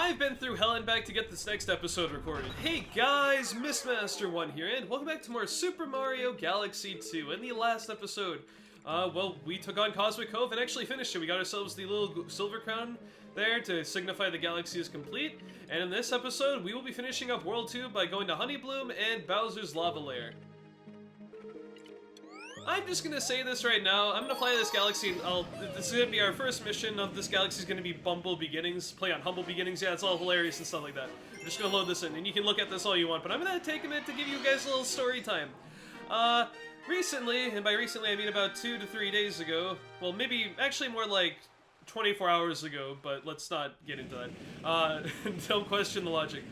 I've been through hell and back to get this next episode recorded. Hey guys, Mistmaster1 here, and welcome back to more Super Mario Galaxy 2. In the last episode, well, we took on Cosmic Cove and actually finished it. We got ourselves the little silver crown there to signify the galaxy is complete. And in this episode, we will be finishing up World 2 by going to Honeybloom and Bowser's Lava Lair. I'm just gonna say this right now. I'm gonna fly this galaxy and this is gonna be our first mission of this galaxy is gonna be Bumble Beginnings. Play on Humble Beginnings. Yeah, it's all hilarious and stuff like that. I'm just gonna load this in and you can look at this all you want, but I'm gonna take a minute to give you guys a little story time. Recently, and by recently I mean about 2 to 3 days ago, well maybe actually more like 24 hours ago, but let's not get into that. Don't question the logic.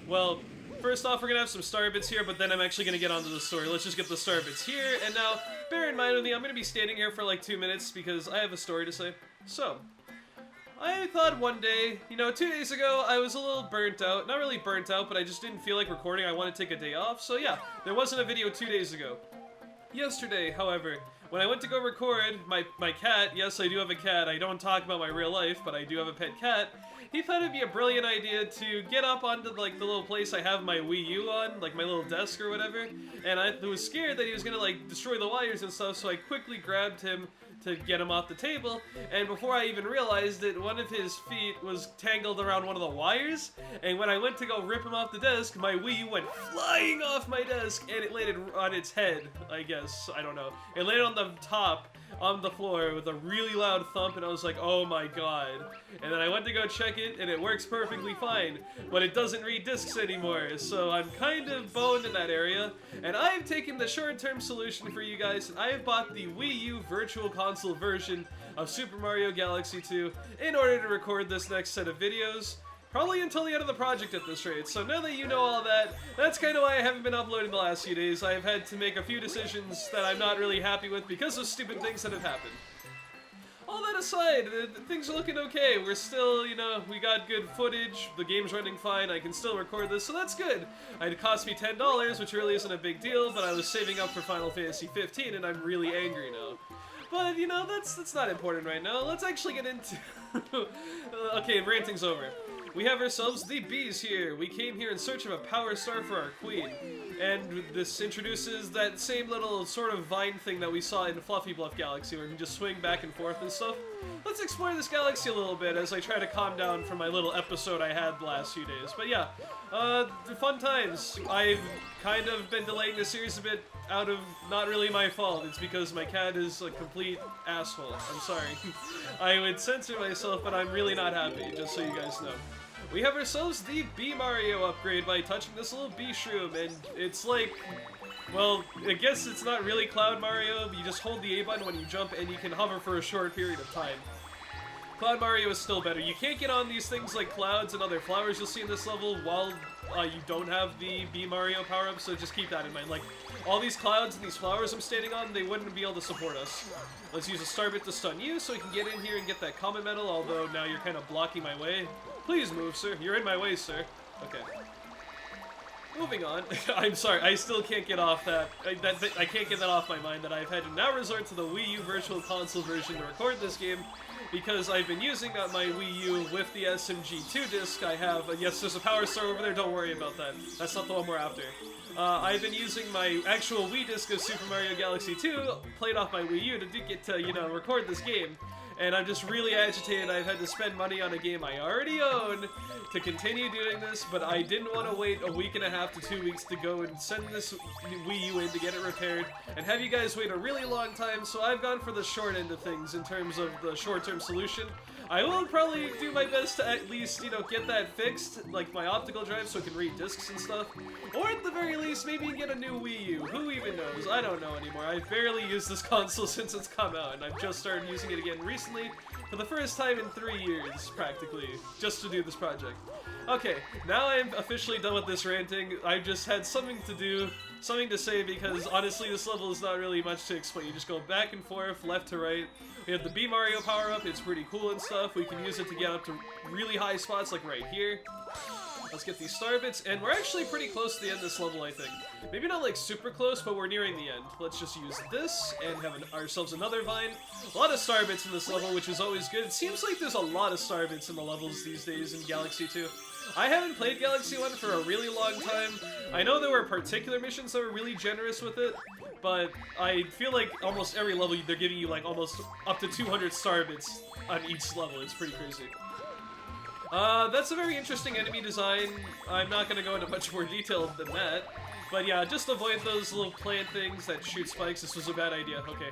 Well, first off, we're gonna have some star bits here, but then I'm actually gonna get onto the story. Let's just get the star bits here, and now, bear in mind with me, I'm gonna be standing here for like 2 minutes because I have a story to say. So, I thought one day, 2 days ago, I was a little burnt out. Not really burnt out, but I just didn't feel like recording. I wanted to take a day off, so yeah, there wasn't a video 2 days ago. Yesterday, however, when I went to go record, my cat, yes, I do have a cat, I don't talk about my real life, but I do have a pet cat, he thought it'd be a brilliant idea to get up onto, like, the little place I have my Wii U on, like, my little desk or whatever, and I was scared that he was gonna, like, destroy the wires and stuff, so I quickly grabbed him to get him off the table, and before I even realized it, one of his feet was tangled around one of the wires, and when I went to go rip him off the desk, my Wii U went flying off my desk, and it landed on its head, I guess, I don't know. It landed on the top, on the floor, with a really loud thump, and I was like, oh my god. And then I went to go check it, and it works perfectly fine, but it doesn't read discs anymore, so I'm kind of boned in that area, and I've taken the short-term solution for you guys, and I have bought the Wii U Virtual Console version of Super Mario Galaxy 2 in order to record this next set of videos. Probably until the end of the project at this rate. So now that you know all that, that's kind of why I haven't been uploading the last few days. I've had to make a few decisions that I'm not really happy with because of stupid things that have happened. All that aside, things are looking okay. We're still, we got good footage, the game's running fine, I can still record this, so that's good. It cost me $10, which really isn't a big deal, but I was saving up for Final Fantasy 15 and I'm really angry now. But, that's not important right now. Let's actually get into... Okay, ranting's over. We have ourselves the bees here. We came here in search of a power star for our queen. And this introduces that same little sort of vine thing that we saw in Fluffy Bluff Galaxy where you can just swing back and forth and stuff. Let's explore this galaxy a little bit as I try to calm down from my little episode I had the last few days. But yeah, fun times. I've kind of been delaying the series a bit out of not really my fault. It's because my cat is a complete asshole. I'm sorry. I would censor myself, but I'm really not happy, just so you guys know. We have ourselves the Bee Mario upgrade by touching this little bee shroom, and it's like, well, I guess it's not really Cloud Mario, you just hold the A button when you jump and you can hover for a short period of time. Cloud Mario is still better. You can't get on these things like clouds and other flowers you'll see in this level while you don't have the Bee Mario power-up, so just keep that in mind. Like, all these clouds and these flowers I'm standing on, they wouldn't be able to support us. Let's use a star bit to stun you so we can get in here and get that comet medal, although now you're kind of blocking my way. Please move, sir. You're in my way, sir. Okay. Moving on. I'm sorry, I still can't get off that. I can't get that off my mind that I've had to now resort to the Wii U Virtual Console version to record this game because I've been using my Wii U with the SMG2 disc I have. Yes, there's a power star over there, don't worry about that. That's not the one we're after. I've been using my actual Wii disc of Super Mario Galaxy 2, played off my Wii U to get to, record this game. And I'm just really agitated. I've had to spend money on a game I already own to continue doing this, but I didn't want to wait a week and a half to 2 weeks to go and send this Wii U in to get it repaired, and have you guys wait a really long time, so I've gone for the short end of things in terms of the short-term solution. I will probably do my best to at least, get that fixed, like my optical drive so it can read discs and stuff, or at the very least, maybe get a new Wii U. Who even knows? I don't know anymore. I've barely used this console since it's come out, and I've just started using it again recently for the first time in 3 years, practically, just to do this project. Okay, now I'm officially done with this ranting. I just had something to do, something to say, because honestly this level is not really much to explain. You just go back and forth, left to right. We have the Bee Mario power-up, it's pretty cool and stuff. We can use it to get up to really high spots like right here. Let's get these star bits, and we're actually pretty close to the end of this level, I think. Maybe not like super close, but we're nearing the end. Let's just use this and have ourselves another vine. A lot of star bits in this level, which is always good. It seems like there's a lot of star bits in the levels these days in Galaxy 2. I haven't played Galaxy 1 for a really long time. I know there were particular missions that were really generous with it, but I feel like almost every level they're giving you like almost up to 200 star bits on each level. It's pretty crazy. That's a very interesting enemy design. I'm not going to go into much more detail than that. But yeah, just avoid those little plant things that shoot spikes. This was a bad idea. Okay.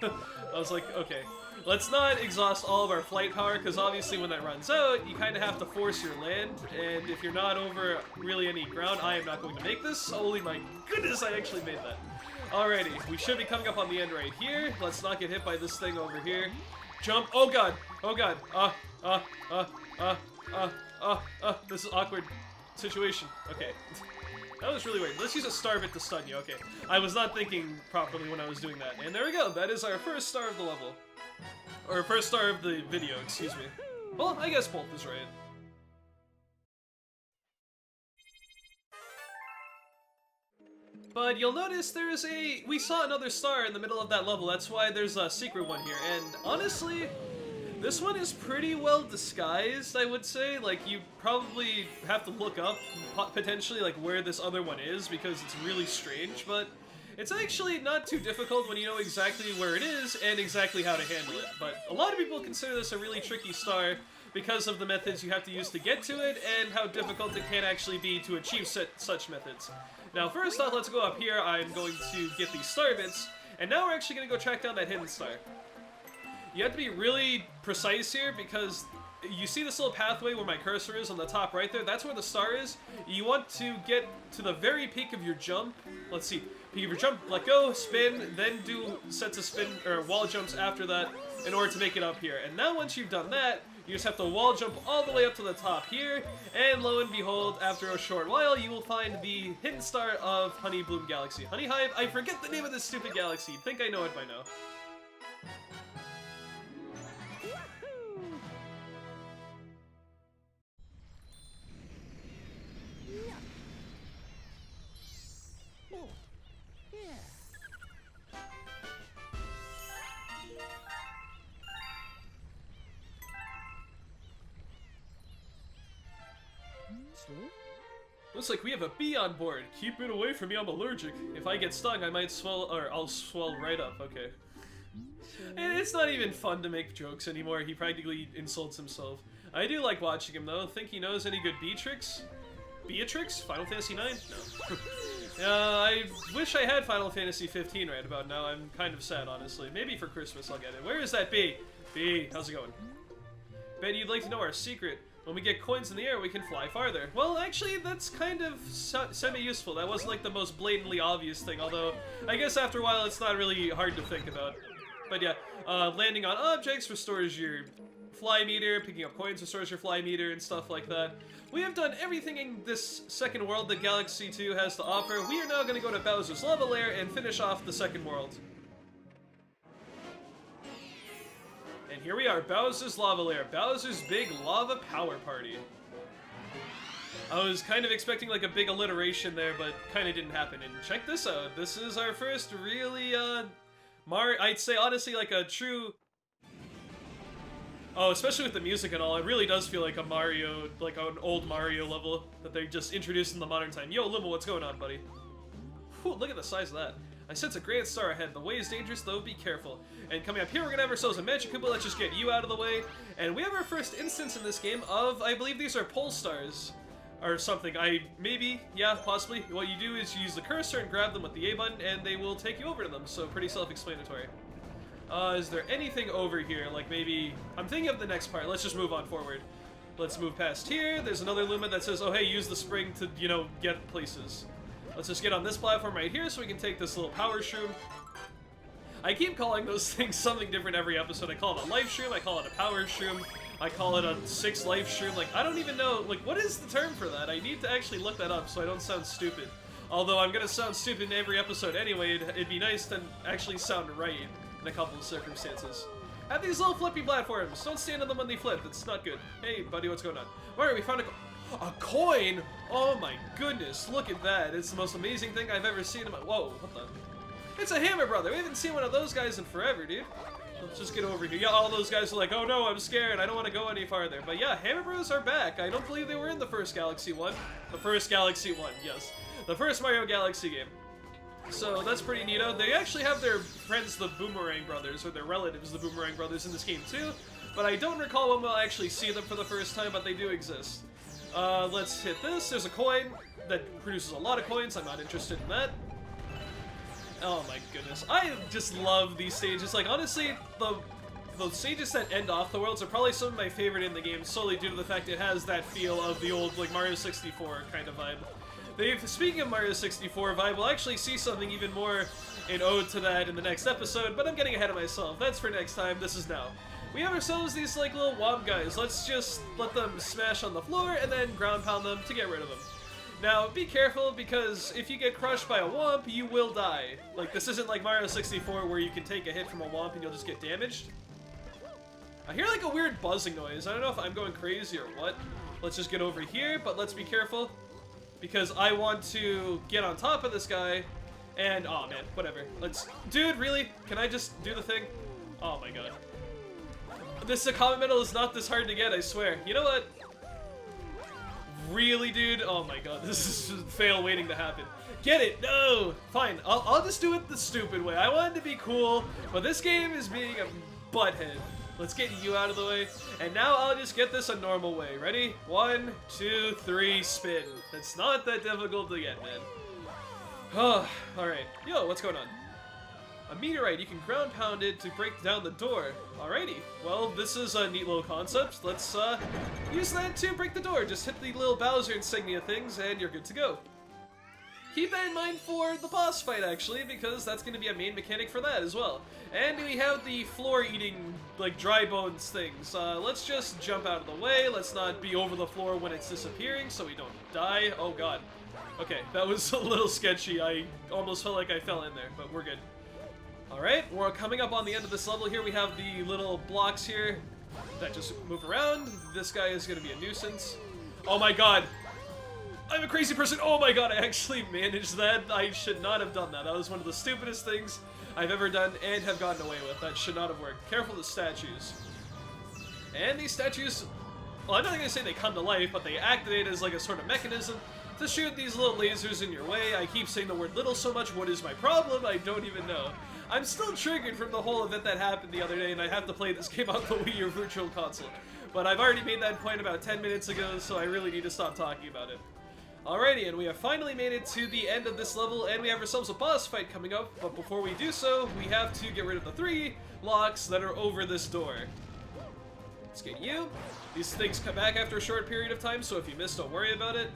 I was like, okay. Let's not exhaust all of our flight power, because obviously when that runs out, you kind of have to force your land, and if you're not over really any ground, I am not going to make this. Holy my goodness, I actually made that. Alrighty, we should be coming up on the end right here. Let's not get hit by this thing over here. Jump. Oh god. Oh god. This is awkward situation. Okay. That was really weird. Let's use a star bit to stun you. Okay. I was not thinking properly when I was doing that. And there we go. That is our first star of the level. Or first star of the video, excuse me. Well, I guess both is right. But you'll notice we saw another star in the middle of that level. That's why there's a secret one here. And honestly, this one is pretty well disguised, I would say. Like, you probably have to look up, potentially, like, where this other one is, because it's really strange, but it's actually not too difficult when you know exactly where it is and exactly how to handle it. But a lot of people consider this a really tricky star because of the methods you have to use to get to it and how difficult it can actually be to achieve such methods. Now, first off, let's go up here. I'm going to get these star bits, and now we're actually going to go track down that hidden star. You have to be really precise here because you see this little pathway where my cursor is on the top right there? That's where the star is. You want to get to the very peak of your jump. Let's see. Peak of your jump, let go, spin, then do sets of spin or wall jumps after that in order to make it up here. And now once you've done that, you just have to wall jump all the way up to the top here, and lo and behold, after a short while, you will find the hidden star of Honeybloom Galaxy. Honey Hive, I forget the name of this stupid galaxy. Think I know it by now. Looks like we have a bee on board. Keep it away from me, I'm allergic. If I get stung, I might swell, or I'll swell right up, okay. And it's not even fun to make jokes anymore, he practically insults himself. I do like watching him though. Think he knows any good bee tricks? Beatrix? Final Fantasy 9? No. I wish I had Final Fantasy 15 right about now. I'm kind of sad, honestly. Maybe for Christmas I'll get it. Where is that bee? Bee, how's it going? Bet you'd like to know our secret. When we get coins in the air, we can fly farther. Well, actually, that's kind of semi-useful. That wasn't like the most blatantly obvious thing, although I guess after a while it's not really hard to think about. But yeah, landing on objects restores your fly meter, picking up coins restores your fly meter, and stuff like that. We have done everything in this second world that Galaxy 2 has to offer. We are now going to go to Bowser's Lava Lair and finish off the second world. And here we are, Bowser's Lava Lair, Bowser's big lava power party. I was kind of expecting like a big alliteration there, but kind of didn't happen. And check this out, this is our first really, I'd say honestly like a true... Oh, especially with the music and all, it really does feel like a Mario, like an old Mario level that they just introduced in the modern time. Yo, Limo, what's going on, buddy? Whew, look at the size of that. I sense a grand star ahead. The way is dangerous, though. Be careful. And coming up here, we're gonna have ourselves a Magic Koopa. Let's just get you out of the way. And we have our first instance in this game of, I believe these are pole stars. Or something. Yeah, possibly. What you do is you use the cursor and grab them with the A button, and they will take you over to them. So pretty self-explanatory. Is there anything over here? Like maybe... I'm thinking of the next part. Let's just move on forward. Let's move past here. There's another Luma that says, oh hey, use the spring to, you know, get places. Let's just get on this platform right here so we can take this little power shroom. I keep calling those things something different every episode. I call it a life shroom, I call it a power shroom, I call it a 6 life shroom. Like, I don't even know, like, what is the term for that? I need to actually look that up so I don't sound stupid. Although I'm gonna sound stupid in every episode anyway, it'd be nice to actually sound right in a couple of circumstances. Have these little flippy platforms. Don't stand on them when they flip. That's not good. Hey, buddy, what's going on? Alright, we found a... A coin? Oh my goodness, look at that. It's the most amazing thing I've ever seen in my... Whoa, what the... It's a Hammer Brother. We haven't seen one of those guys in forever, dude. Let's just get over here. Yeah, all those guys are like, oh no, I'm scared. I don't want to go any farther. But yeah, Hammer Bros are back. I don't believe they were in the first Galaxy one. The first Galaxy one, yes. The first Mario Galaxy game. So that's pretty neato. They actually have their friends, the Boomerang Brothers, or their relatives, the Boomerang Brothers, in this game too. But I don't recall when we'll actually see them for the first time, but they do exist. Let's hit this. There's a coin that produces a lot of coins. I'm not interested in that. Oh my goodness. I just love these stages. Like, honestly, the stages that end off the worlds are probably some of my favorite in the game, solely due to the fact it has that feel of the old, like, Mario 64 kind of vibe. Speaking of Mario 64 vibe, we'll actually see something even more in ode to that in the next episode, but I'm getting ahead of myself. That's for next time. This is now. We have ourselves these, like, little womp guys. Let's just let them smash on the floor and then ground pound them to get rid of them. Now, be careful, because if you get crushed by a womp, you will die. Like, this isn't like Mario 64 where you can take a hit from a womp and you'll just get damaged. I hear, like, a weird buzzing noise. I don't know if I'm going crazy or what. Let's just get over here, but let's be careful, because I want to get on top of this guy, and, oh man, whatever. Dude, really? Can I just do the thing? Oh my god. This Akame medal is not this hard to get, I swear. You know what? Really, dude? Oh my god, this is just a fail waiting to happen. Get it! No! Fine, I'll just do it the stupid way. I wanted to be cool, but this game is being a butthead. Let's get you out of the way. And now I'll just get this a normal way. Ready? 1, 2, 3, spin. It's not that difficult to get, man. Oh, alright. Yo, what's going on? A meteorite. You can ground pound it to break down the door. Alrighty. Well, this is a neat little concept. Let's use that to break the door. Just hit the little Bowser insignia things and you're good to go. Keep that in mind for the boss fight, actually, because that's going to be a main mechanic for that as well. And we have the floor-eating, like, dry bones things. Let's just jump out of the way. Let's not be over the floor when it's disappearing so we don't die. Oh, God. Okay, that was a little sketchy. I almost felt like I fell in there, but we're good. Alright, we're coming up on the end of this level here. We have the little blocks here that just move around. This guy is going to be a nuisance. Oh, my God. I'm a crazy person. Oh my god, I actually managed that. I should not have done that. That was one of the stupidest things I've ever done and have gotten away with. That should not have worked. Careful of the statues. And these statues, well, I'm not going to say they come to life, but they activate as like a sort of mechanism to shoot these little lasers in your way. I keep saying the word little so much. What is my problem? I don't even know. I'm still triggered from the whole event that happened the other day, and I have to play this game on the Wii U Virtual Console. But I've already made that point about 10 minutes ago, so I really need to stop talking about it. Alrighty, and we have finally made it to the end of this level, and we have ourselves a boss fight coming up, but before we do so, we have to get rid of the 3 locks that are over this door. Let's get you. These things come back after a short period of time, so if you miss, don't worry about it.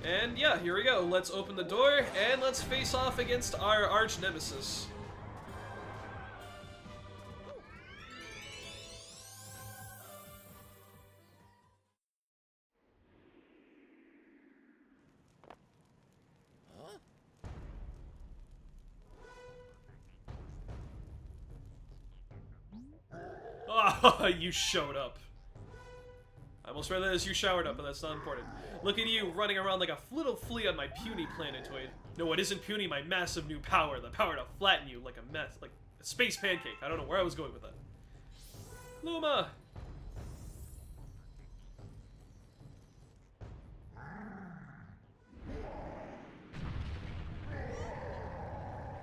And yeah, here we go. Let's open the door, and let's face off against our arch nemesis. Oh, you showed up. I almost read that as you showered up, but that's not important. Look at you running around like a little flea on my puny planetoid. No, it isn't puny, my massive new power. The power to flatten you like a mess, like a space pancake. I don't know where I was going with that. Luma!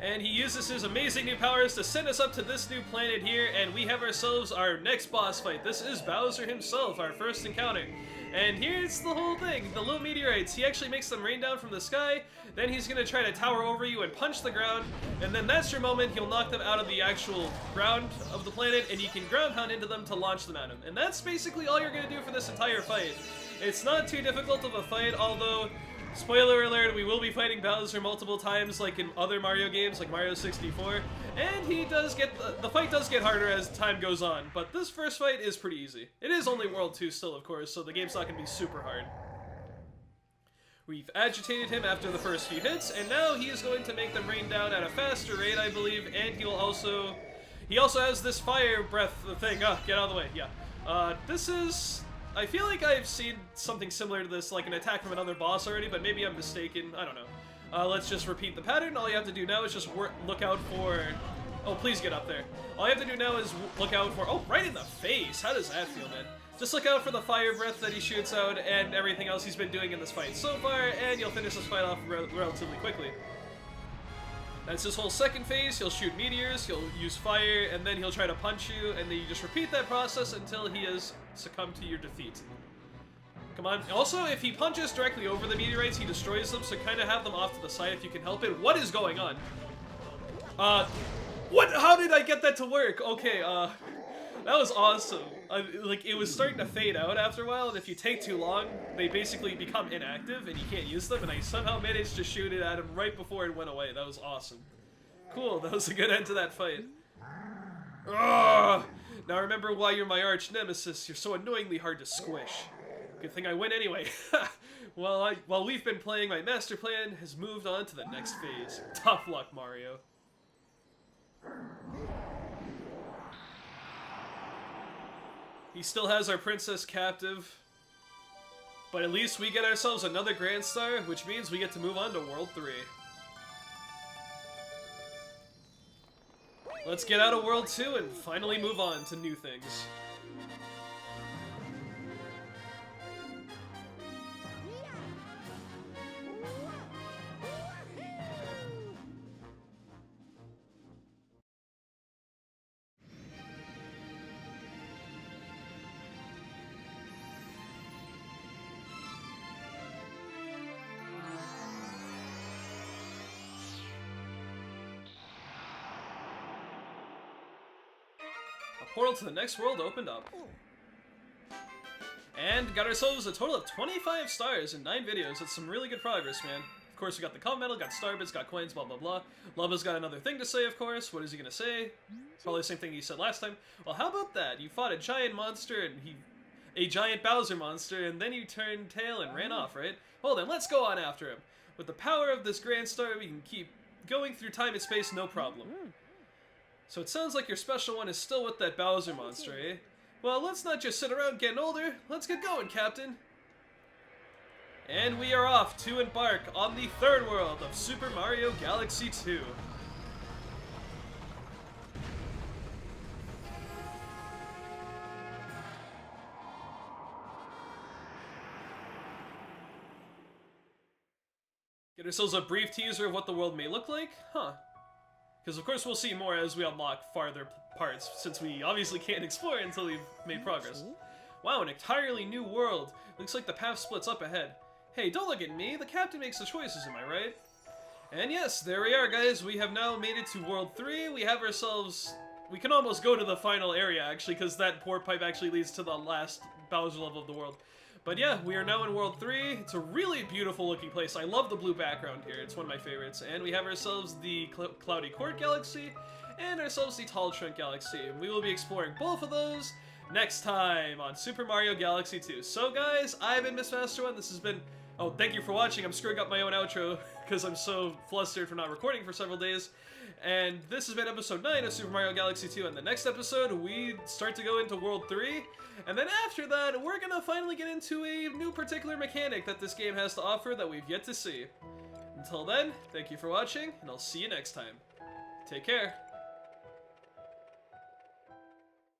And he uses his amazing new powers to send us up to this new planet here, and we have ourselves our next boss fight. This is Bowser himself, our first encounter. And here's the whole thing, the little meteorites. He actually makes them rain down from the sky, then he's going to try to tower over you and punch the ground, and then that's your moment. He'll knock them out of the actual ground of the planet, and you can ground pound into them to launch them at him. And that's basically all you're going to do for this entire fight. It's not too difficult of a fight, although... spoiler alert, we will be fighting Bowser multiple times like in other Mario games, like Mario 64, and he does get, the fight does get harder as time goes on, but this first fight is pretty easy. It is only World 2 still, of course, so the game's not going to be super hard. We've agitated him after the first few hits, and now he is going to make them rain down at a faster rate, I believe, and he also has this fire breath thing. Oh, get out of the way, yeah. This is I feel like I've seen something similar to this, like an attack from another boss already, but maybe I'm mistaken. I don't know. Let's just repeat the pattern. All you have to do now is just look out for... Oh, please get up there. All you have to do now is look out for... Oh, right in the face! How does that feel, man? Just look out for the fire breath that he shoots out and everything else he's been doing in this fight so far, and you'll finish this fight off relatively quickly. That's his whole second phase. He'll shoot meteors, he'll use fire, and then he'll try to punch you, and then you just repeat that process until he has succumbed to your defeat. Come on. Also, if he punches directly over the meteorites, he destroys them, so kind of have them off to the side if you can help it. What is going on? What? How did I get that to work? Okay, that was awesome. Like, it was starting to fade out after a while, and if you take too long, they basically become inactive, and you can't use them, and I somehow managed to shoot it at him right before it went away. That was awesome. Cool, that was a good end to that fight. Ugh! Now remember why you're my arch nemesis. You're so annoyingly hard to squish. Good thing I win anyway. Well, while we've been playing, my master plan has moved on to the next phase. Tough luck, Mario. He still has our princess captive, but at least we get ourselves another Grand Star, which means we get to move on to World 3. Let's get out of World 2 and finally move on to new things. A portal to the next world opened up. And got ourselves a total of 25 stars in 9 videos. That's some really good progress, man. Of course, we got the comp medal, got star bits, got coins, blah blah blah. Lubba's got another thing to say, of course. What is he gonna say? Probably the same thing he said last time. Well, how about that? You fought a giant monster and a giant Bowser monster, and then you turned tail and ran off, right? Well then, let's go on after him. With the power of this Grand Star, we can keep going through time and space, no problem. So it sounds like your special one is still with that Bowser monster, eh? Well, let's not just sit around getting older. Let's get going, Captain. And we are off to embark on the third world of Super Mario Galaxy 2. Get ourselves a brief teaser of what the world may look like? Huh. Because of course we'll see more as we unlock farther parts, since we obviously can't explore until we've made progress. Wow, an entirely new world. Looks like the path splits up ahead. Hey, don't look at me. The captain makes the choices, am I right? And yes, there we are, guys. We have now made it to World 3. We have ourselves... We can almost go to the final area, actually, because that poor pipe actually leads to the last Bowser level of the world. But yeah, we are now in World 3. It's a really beautiful looking place. I love the blue background here. It's one of my favorites. And we have ourselves the Cloudy Court Galaxy and ourselves the Tall Trunk Galaxy. We will be exploring both of those next time on Super Mario Galaxy 2. So guys, I've been Miss Master One. This has been... Oh, thank you for watching. I'm screwing up my own outro because I'm so flustered from not recording for several days. And this has been episode 9 of Super Mario Galaxy 2. And the next episode, we start to go into World 3. And then after that, we're gonna finally get into a new particular mechanic that this game has to offer that we've yet to see. Until then, thank you for watching, and I'll see you next time. Take care.